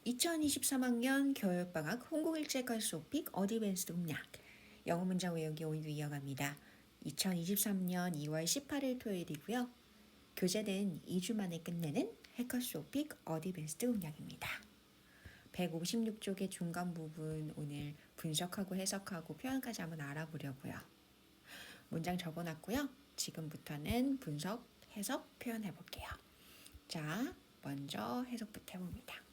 2023학년 교육방학 홍콩일체과 수업픽 어드밴스드 음악 영어 문장 외우기 오늘도 이어갑니다. 2023년 2월 18일 토요일이고요. 교재는 2주 만에 끝내는 해커 수업픽 어드밴스드 음악입니다. 156쪽의 중간 부분 오늘 분석하고 해석하고 표현까지 한번 알아보려고요. 문장 적어놨고요. 지금부터는 분석, 해석, 표현해 볼게요. 자, 먼저 해석부터 해봅니다.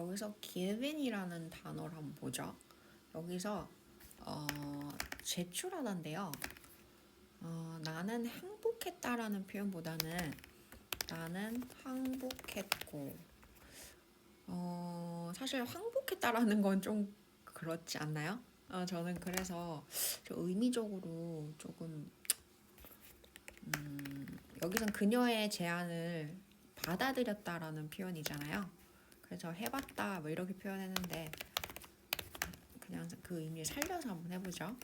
여기서 given이라는 단어를 한번 보죠. 여기서 제출하다인데요. 나는 행복했다라는 표현보다는 나는 항복했고, 사실 항복했다라는 건 좀 그렇지 않나요? 저는 그래서 좀 의미적으로 조금 여기선 그녀의 제안을 받아들였다라는 표현이잖아요. 그래서 해봤다 뭐 이렇게 표현했는데 그냥 그 의미를 살려서 한번 해보죠.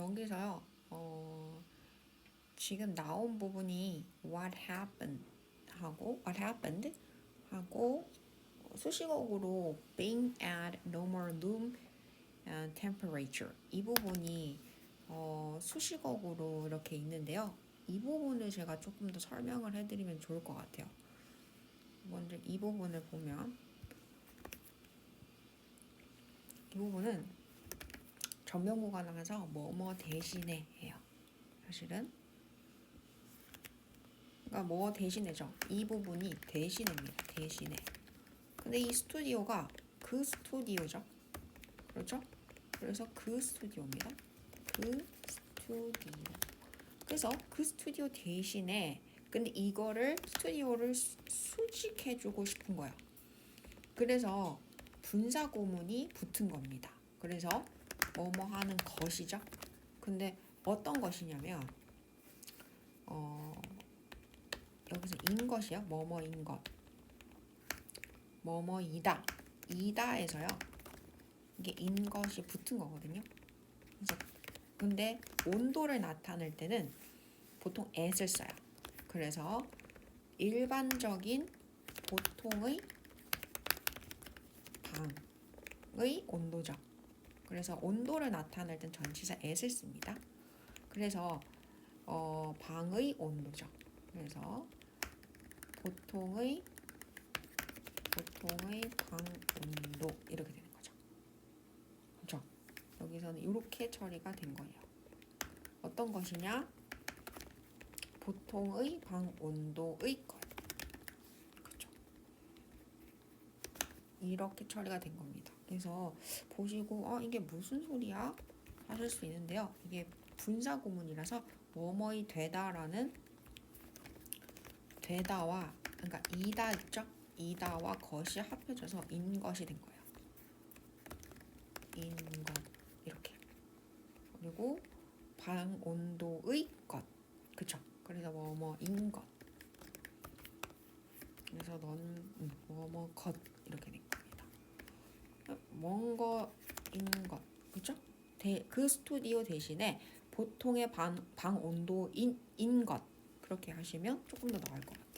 여기서요. 지금 나온 부분이 what happened 하고 수식어구로 being at normal room temperature 이 부분이 수식어구로 이렇게 있는데요. 이 부분을 제가 조금 더 설명을 해드리면 좋을 것 같아요. 먼저 이 부분을 보면 이 부분은 전면구가 나가서 뭐뭐 대신에 해요. 사실은 그러니까 뭐 대신해죠. 이 부분이 대신입니다. 대신에. 근데 이 스튜디오가 그 스튜디오죠. 그렇죠? 그래서 그 스튜디오입니다. 그 스튜디오. 그래서 그 스튜디오 대신에 근데 이거를 스튜디오를 수식해주고 싶은 거예요. 그래서 분사 구문이 붙은 겁니다. 그래서 뭐뭐 하는 것이죠. 근데 어떤 것이냐면 여기서 인 것이요. 뭐뭐인 것. 뭐뭐이다. 이다에서요. 이게 인 것이 붙은 거거든요. 그래서 근데 온도를 나타낼 때는 보통 at을 써요. 그래서 일반적인 보통의 방의 온도죠. 그래서 온도를 나타낼 땐 전치사 at을 씁니다. 그래서 방의 온도죠. 그래서 보통의 방 온도 이렇게 되는 거죠. 그렇죠? 여기서는 이렇게 처리가 된 거예요. 어떤 것이냐? 보통의 방 온도의 것. 그렇죠? 이렇게 처리가 된 겁니다. 그래서 보시고 이게 무슨 소리야? 하실 수 있는데요. 이게 분사 구문이라서 뭐뭐이 되다라는 되다와 그러니까 이다 있죠? 이다와 것이 합해져서 인 것이 된 거예요. 인 것 이렇게. 그리고 방 온도의 것. 그쵸? 그래서 뭐뭐인 것. 그래서 넌 뭐뭐 것 이렇게 된 겁니다. 뭔 거인 것. 그쵸? 그 스튜디오 대신에 보통의 방 온도인 것. 그렇게 하시면 조금 더 나을 것 같아요.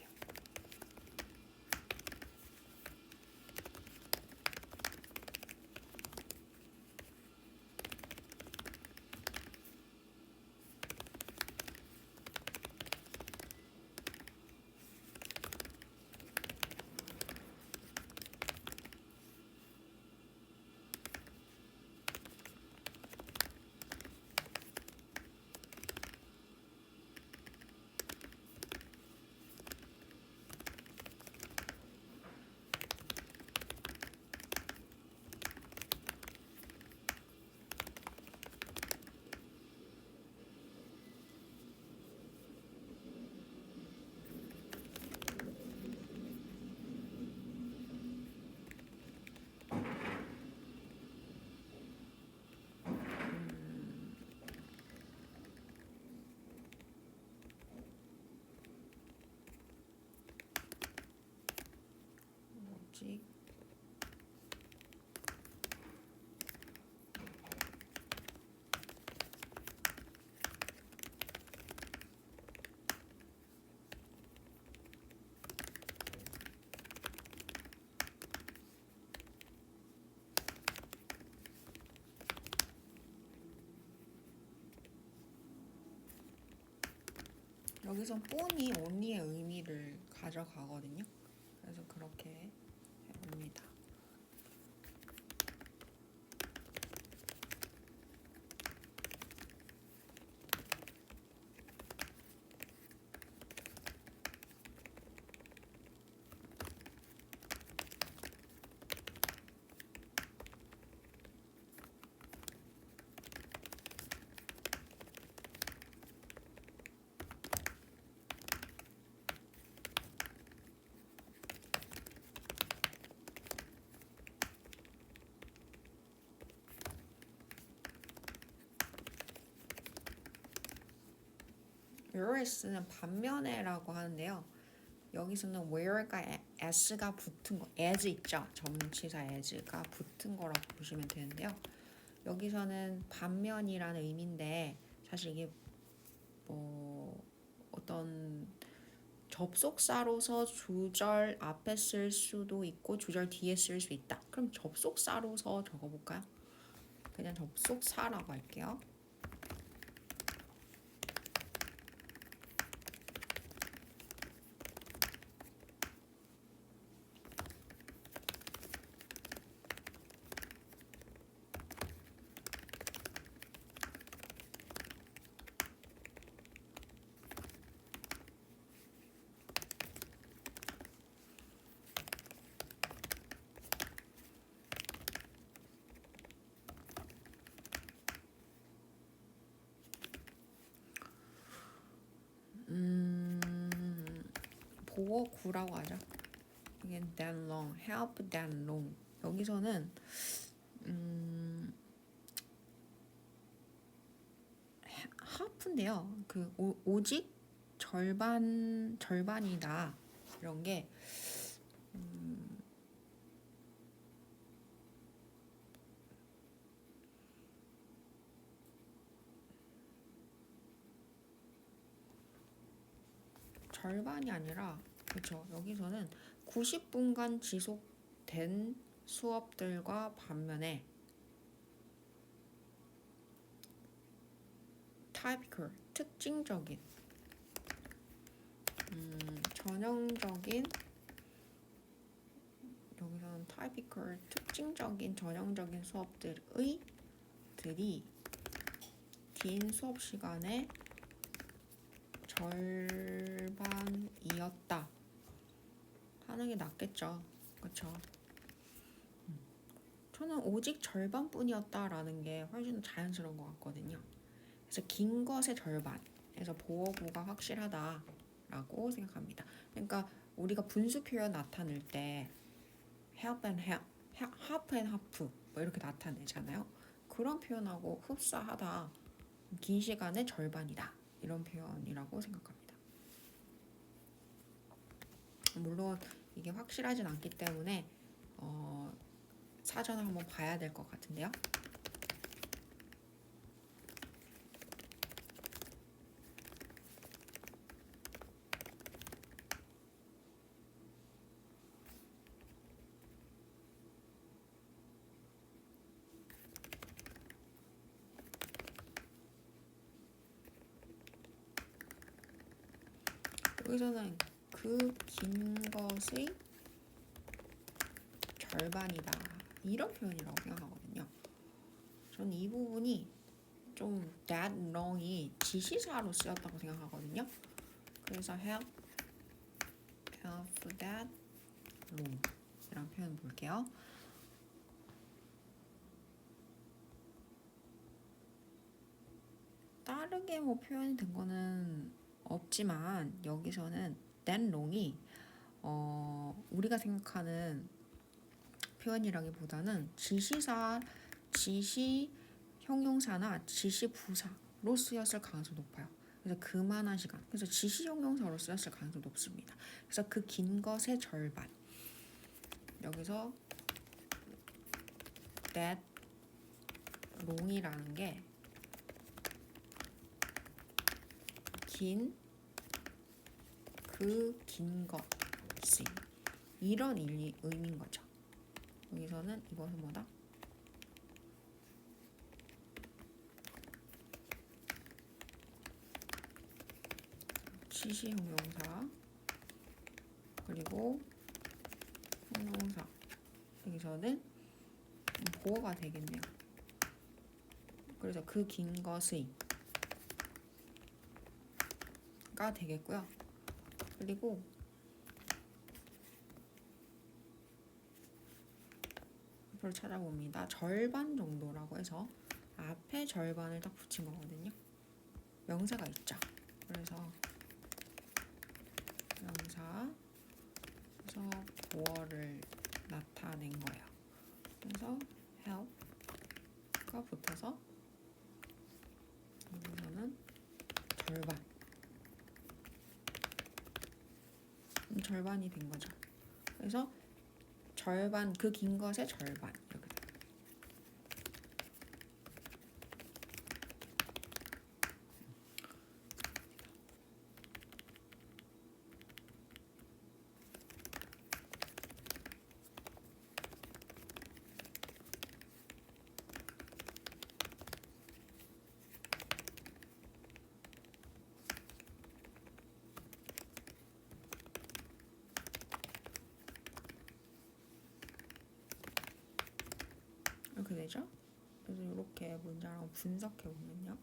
뭐지? 여기서 뻔히 only의 의미를 가져가거든요. 그래서 그렇게 해봅니다. whereas는 반면에라고 하는데요. 여기서는 where가 s가 붙은 거, as 있죠. 전치사 as가 붙은 거라고 보시면 되는데요. 여기서는 반면이라는 의미인데 사실 이게 뭐 어떤 접속사로서 주절 앞에 쓸 수도 있고 주절 뒤에 쓸 수 있다. 그럼 접속사로서 적어볼까요? 그냥 접속사라고 할게요. 보어구라고 하죠. 이게 that long, help that long. 여기서는 하프인데요. 그 오직 절반이다. 이런 게 절반이 아니라 그렇죠. 여기서는 90분간 지속된 수업들과 반면에 typical 특징적인 전형적인 여기서는 typical 특징적인 전형적인 수업들이 긴 수업 시간의 절반이었다 하는 게 낫겠죠. 그렇죠. 저는 오직 절반뿐이었다라는 게 훨씬 자연스러운 것 같거든요. 그래서 긴 것의 절반. 그래서 보어구가 확실하다라고 생각합니다. 그러니까 우리가 분수 표현 나타낼 때 help and help, half and half 뭐 이렇게 나타내잖아요. 그런 표현하고 흡사하다. 긴 시간의 절반이다. 이런 표현이라고 생각합니다. 물론 이게 확실하진 않기 때문에 사전을 한번 봐야 될 것 같은데요. 여기서는 그 긴 것의 절반이다. 이런 표현이라고 생각하거든요. 저는 이 부분이 좀 that long이 지시사로 쓰였다고 생각하거든요. 그래서 help that long 이런 표현 볼게요. 다르게 뭐 표현이 된 거는 없지만 여기서는 that long이 우리가 생각하는 표현이라기보다는 지시 형용사나 지시 부사로 쓰였을 가능성이 높아요. 그래서 그만한 시간. 그래서 지시 형용사로 쓰였을 가능성이 높습니다. 그래서 그 긴 것의 절반. 여기서 that long이라는 게 그 긴 것이 이런 의미인 거죠. 여기서는 이것은 뭐다? 지시 형용사 그리고 형용사 여기서는 보어가 되겠네요. 그래서 그 긴 것의 가 되겠고요. 그리고 이걸 찾아봅니다. 절반 정도라고 해서 앞에 절반을 딱 붙인 거거든요. 명사가 있죠. 그래서 명사 그래서 보어를 나타낸 거예요. 그래서 help가 붙어서 여기서는 절반이 된 거죠. 그래서 절반 그 긴 것의 절반 이렇게 되죠? 그래서 이렇게 문장을 분석해 보면요.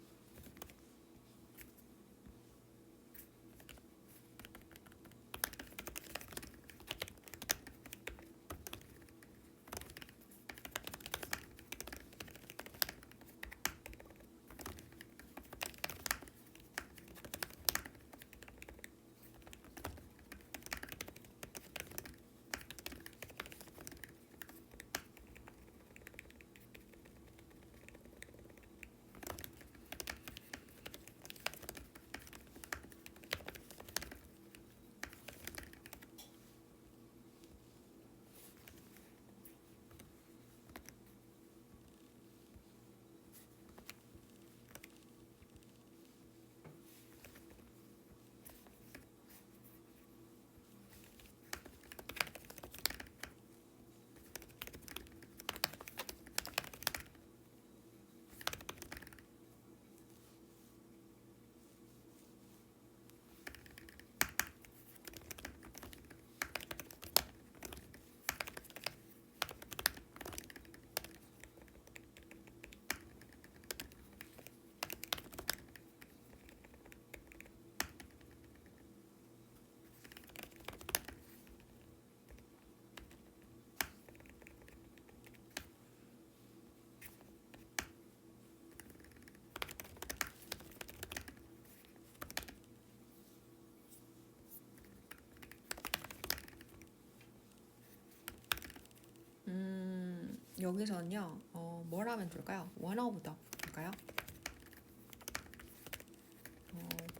여기서는요, 뭘 하면 좋을까요? one of the 볼까요?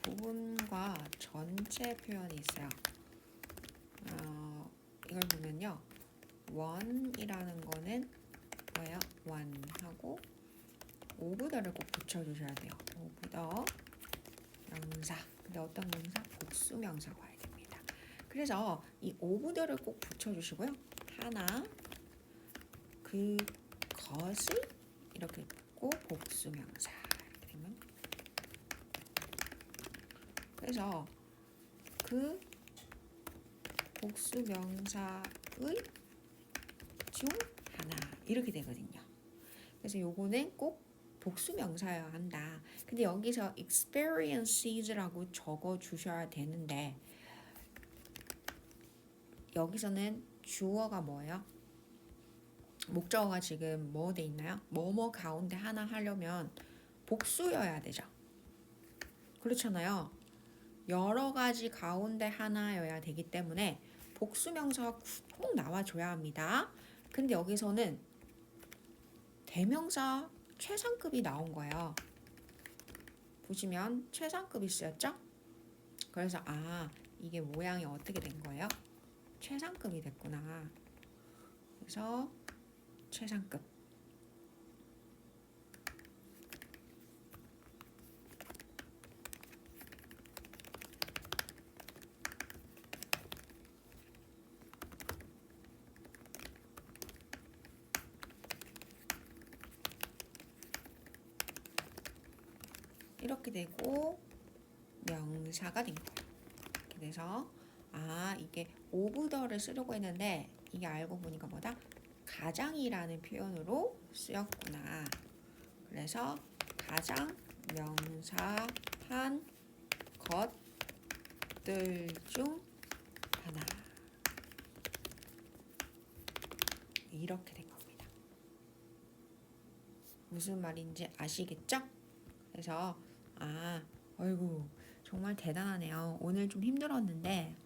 부분과 전체 표현이 있어요. 이걸 보면요, one이라는 거는 뭐예요? one 하고 of the를 꼭 붙여주셔야 돼요. of the 명사. 근데 어떤 명사? 복수 명사가 와야 됩니다. 그래서 이 of the를 꼭 붙여주시고요. 하나, 그것을 이렇게 붙고 복수 명사 이렇게 되면, 그래서 그 복수 명사의 중 하나 이렇게 되거든요. 그래서 요거는 꼭 복수 명사여야 한다. 근데 여기서 experiences라고 적어 주셔야 되는데 여기서는 주어가 뭐예요? 목적어가 지금 뭐 돼 있나요? 뭐뭐 가운데 하나 하려면 복수여야 되죠. 그렇잖아요. 여러 가지 가운데 하나여야 되기 때문에 복수 명사가 꼭 나와줘야 합니다. 근데 여기서는 대명사 최상급이 나온 거예요. 보시면 최상급이 쓰였죠? 그래서 이게 모양이 어떻게 된 거예요? 최상급이 됐구나. 그래서 최상급. 이렇게 되고 명사가 된 거예요. 그래서 이게 오브더를 쓰려고 했는데 이게 알고 보니까 뭐다? 가장이라는 표현으로 쓰였구나. 그래서 가장 명사한 것들 중 하나. 이렇게 된 겁니다. 무슨 말인지 아시겠죠? 그래서 아이고 정말 대단하네요. 오늘 좀 힘들었는데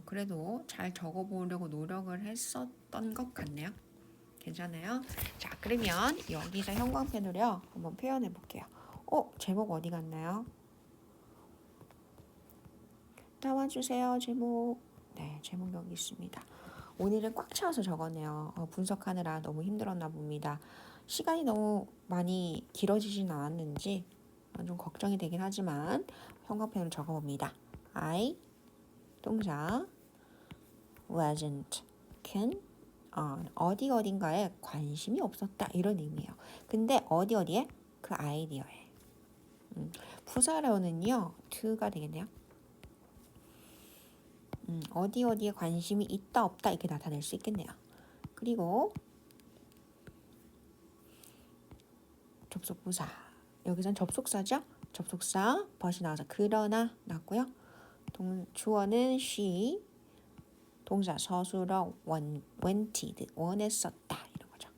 그래도 잘 적어보려고 노력을 했었던 것 같네요. 괜찮아요? 자, 그러면 여기서 형광펜으로요 한번 표현해 볼게요. 제목 어디 갔나요? 나와주세요. 제목. 네, 제목 여기 있습니다. 오늘은 꽉 채워서 적었네요. 분석하느라 너무 힘들었나 봅니다. 시간이 너무 많이 길어지진 않았는지 좀 걱정이 되긴 하지만 형광펜으로 적어봅니다. I 동사 wasn't keen on 어딘가에 관심이 없었다 이런 의미예요. 근데 어디에? 그 아이디어에. 부사로는요 to가 되겠네요. 어디 어디에 관심이 있다 없다 이렇게 나타낼 수 있겠네요. 그리고 접속부사. 여기선 접속사죠. 접속사 벗이 나와서 그러나 났고요. 주어는 she, 동사 서술어 wanted, 원했었다 이런 거죠.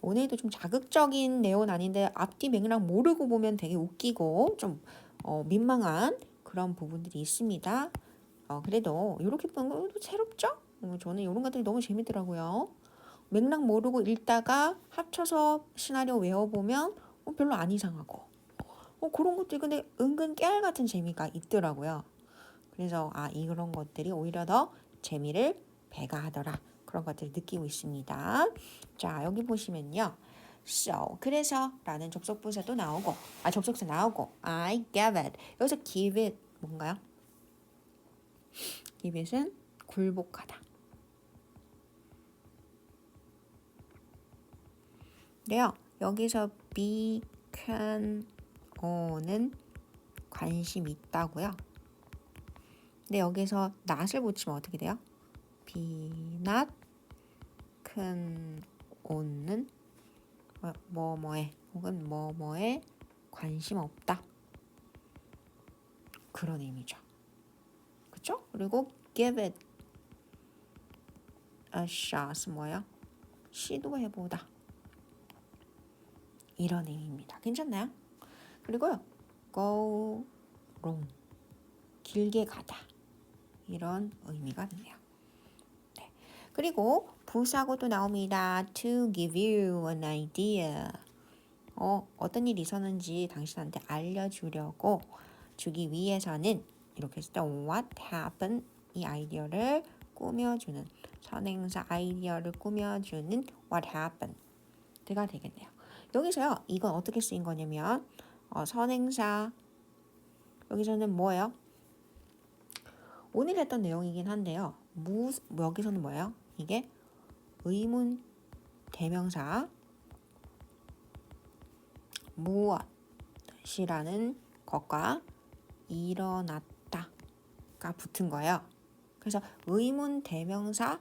오늘도 좀 자극적인 내용은 아닌데 앞뒤 맥락 모르고 보면 되게 웃기고 좀 민망한 그런 부분들이 있습니다. 그래도 이렇게 보는 것도 새롭죠? 저는 이런 것들이 너무 재밌더라고요. 맥락 모르고 읽다가 합쳐서 시나리오 외워보면 별로 안 이상하고 그런 것들이 근데 은근 깨알 같은 재미가 있더라고요. 그래서 이런 것들이 오히려 더 재미를 배가하더라. 그런 것들을 느끼고 있습니다. 자, 여기 보시면요. So, 그래서 라는 접속부사도 나오고 접속사 나오고 I gave it. 여기서 give it 뭔가요? give it은 굴복하다. 네요. 여기서 be, can, 는 관심 있다고요. 근데 여기서 not을 붙이면 어떻게 돼요? be not, can, on는 뭐뭐에 혹은 뭐뭐에 관심 없다. 그런 의미죠. 그쵸? 그리고 give it a shot 뭐예요? 시도해보다. 이런 의미입니다. 괜찮나요? 그리고요. go long. 길게 가다. 이런 의미가 있네요. 네. 그리고 부사고도 나옵니다. To give you an idea. 어떤 일이 있었는지 당신한테 알려주려고 주기 위해서는 이렇게 했을 때 what happened 이 아이디어를 꾸며주는 선행사 아이디어를 꾸며주는 what happened 가 되겠네요. 여기서요. 이건 어떻게 쓰인 거냐면 선행사 여기서는 뭐예요? 오늘 했던 내용이긴 한데요. 여기서는 뭐예요? 이게 의문 대명사 무엇이라는 것과 일어났다가 붙은 거예요. 그래서 의문 대명사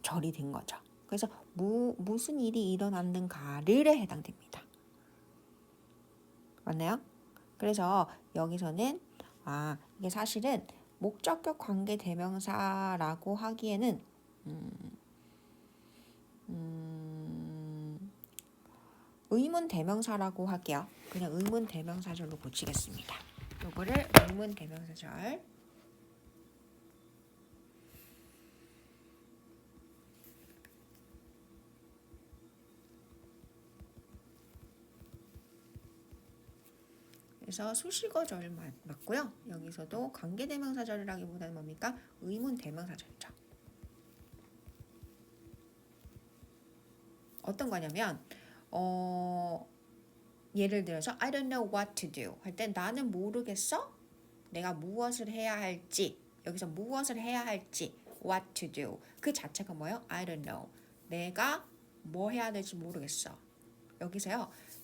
절이 된 거죠. 그래서 무슨 일이 일어났는가를 해당됩니다. 맞나요? 그래서 여기서는 이게 사실은 목적격 관계 대명사라고 하기에는 의문 대명사라고 할게요. 그냥 의문 대명사절로 고치겠습니다. 요거를 의문 대명사절. 그래서 수식어절 맞고요. 여기서도 관계대명사절이라기보다는 뭡니까? 의문대명사절이죠. 어떤 거냐면 예를 들어서 I don't know what to do 할 때 나는 모르겠어? 내가 무엇을 해야 할지 여기서 무엇을 해야 할지 what to do 그 자체가 뭐예요? I don't know 내가 뭐 해야 될지 모르겠어.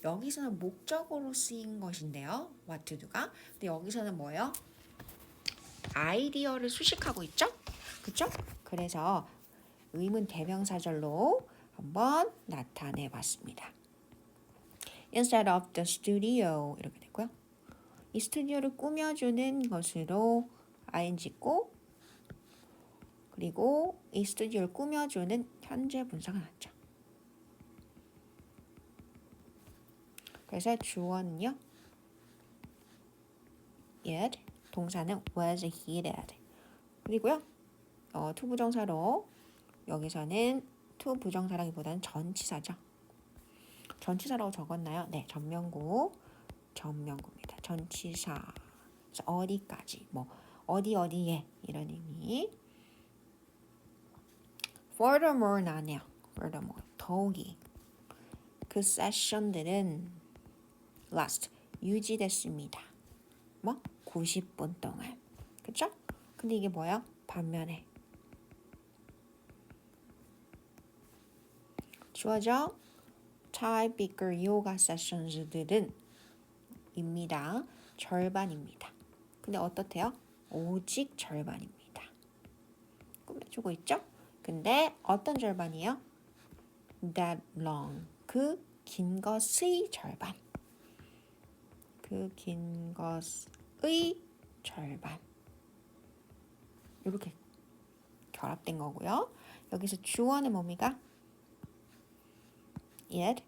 여기서는 목적으로 쓰인 것인데요. what to do가. 근데 여기서는 뭐예요? 아이디어를 수식하고 있죠? 그쵸? 그래서 의문 대명사절로 한번 나타내 봤습니다. Instead of the studio 이렇게 됐고요. 이 스튜디오를 꾸며주는 것으로 ing 있고 그리고 이 스튜디오를 꾸며주는 현재 분사가 났죠. 그래서 주어는요. it, 동사는 was heated. 그리고요. to 부정사로 여기서는 to 부정사라기보다는 전치사죠. 전치사라고 적었나요? 네, 전명구입니다. 전치사. 어디까지, 어디에 이런 의미. Furthermore 나네요. Furthermore 더욱이 그 세션들은 last 유지됐습니다. 90분 동안. 그쵸? 근데 이게 뭐야? 반면에 주어져 typical yoga sessions들은 입니다. 절반입니다. 근데 어떻대요? 오직 절반입니다. 꾸며주고 있죠? 근데 어떤 절반이에요? That long. 그 긴 것의 절반. 그 긴 것의 절반. 이렇게 결합된 거고요. 여기서 주어는 뭡니까? It.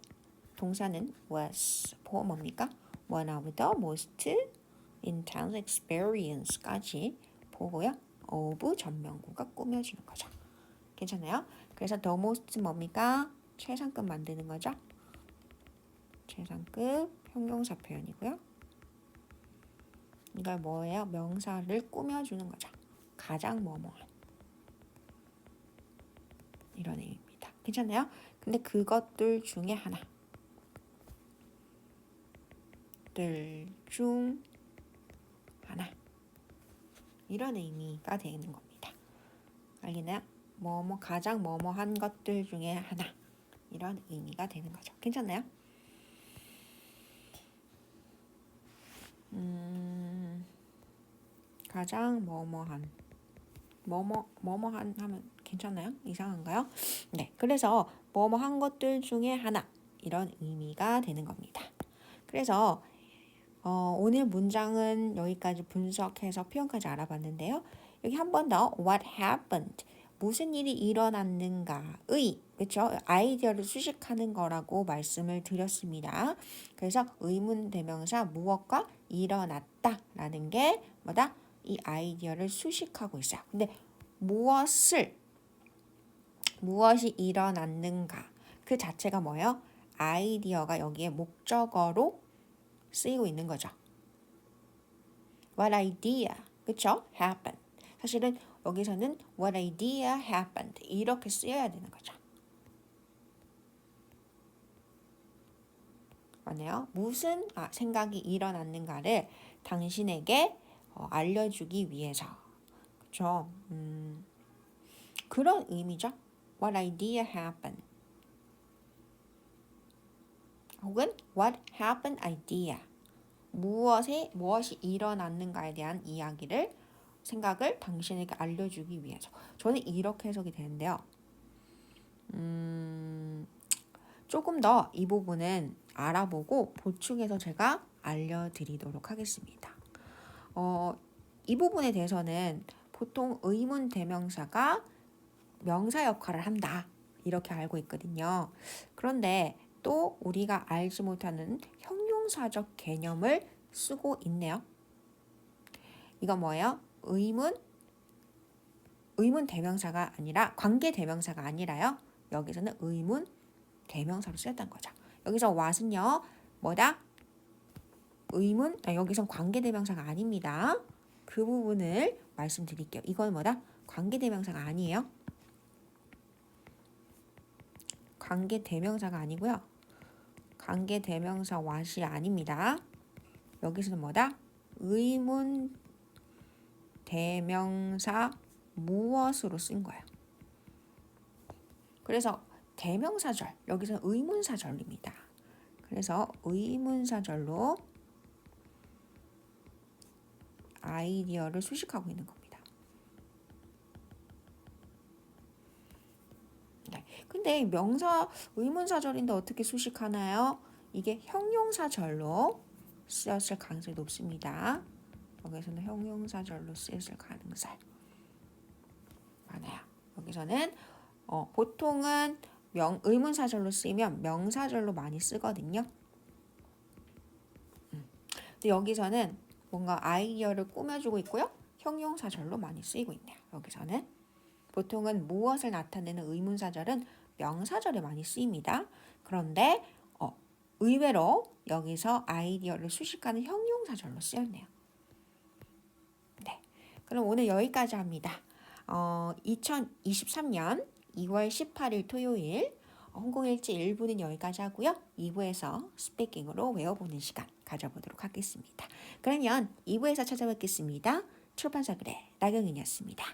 동사는 was. 보어 뭡니까? One of the most intense experience까지 보고요. of 전명구가 꾸며주는 거죠. 괜찮아요? 그래서 the most 뭡니까? 최상급 만드는 거죠. 최상급 형용사 표현이고요. 이걸 뭐예요? 명사를 꾸며주는 거죠. 가장 뭐뭐한 이런 의미입니다. 괜찮아요? 근데 그것들 중에 하나 들 중 하나 이런 의미가 되는 겁니다. 알겠나요? 뭐뭐 가장 뭐뭐한 것들 중에 하나 이런 의미가 되는 거죠. 괜찮나요? 가장 뭐뭐한 뭐뭐한 하면 괜찮나요? 이상한가요? 네, 그래서 뭐뭐한 것들 중에 하나 이런 의미가 되는 겁니다. 그래서 오늘 문장은 여기까지 분석해서 표현까지 알아봤는데요. 여기 한 번 더 what happened 무슨 일이 일어났는가의 그렇죠? 아이디어를 수식하는 거라고 말씀을 드렸습니다. 그래서 의문 대명사 무엇과 일어났다라는 게 뭐다? 이 아이디어를 수식하고 있어요. 근데 무엇이 일어났는가 그 자체가 뭐예요? 아이디어가 여기에 목적어로 쓰이고 있는 거죠. What idea, 그쵸? Happened. 사실은 여기서는 What idea happened 이렇게 쓰여야 되는 거죠. 맞네요. 무슨 생각이 일어났는가를 당신에게 알려주기 위해서. 그쵸? 그런 의미죠. What idea happened. 혹은 What happened idea. 무엇이 일어났는가에 대한 이야기를 생각을 당신에게 알려주기 위해서. 저는 이렇게 해석이 되는데요. 조금 더 이 부분은 알아보고 보충해서 제가 알려드리도록 하겠습니다. 이 부분에 대해서는 보통 의문 대명사가 명사 역할을 한다 이렇게 알고 있거든요. 그런데 또 우리가 알지 못하는 형용사적 개념을 쓰고 있네요. 이건 뭐예요? 의문 대명사가 아니라 관계 대명사가 아니라요. 여기서는 의문 대명사로 쓰였다는 거죠. 여기서 what은요. 뭐다? 여기선 관계 대명사가 아닙니다. 그 부분을 말씀드릴게요. 이건 뭐다? 관계 대명사가 아니에요. 관계 대명사가 아니고요. 관계 대명사 what이 아닙니다. 여기서는 뭐다? 의문 대명사 무엇으로 쓴 거예요. 그래서 대명사절, 여기서는 의문사절입니다. 그래서 의문사절로 아이디어를 수식하고 있는 겁니다. 네. 근데 명사 의문사절인데 어떻게 수식하나요? 이게 형용사절로 쓰였을 가능성이 높습니다. 여기서는 형용사절로 쓰였을 가능성 많아요. 여기서는 보통은 의문사절로 쓰이면 명사절로 많이 쓰거든요. 근데 여기서는 뭔가 아이디어를 꾸며주고 있고요. 형용사절로 많이 쓰이고 있네요. 여기서는 보통은 무엇을 나타내는 의문사절은 명사절에 많이 쓰입니다. 그런데 의외로 여기서 아이디어를 수식하는 형용사절로 쓰였네요. 네, 그럼 오늘 여기까지 합니다. 2023년 2월 18일 토요일 홍콩일지 1부는 여기까지 하고요. 2부에서 스피킹으로 외워보는 시간 가져보도록 하겠습니다. 그러면 2부에서 찾아뵙겠습니다. 출판사 글의 나경은이었습니다.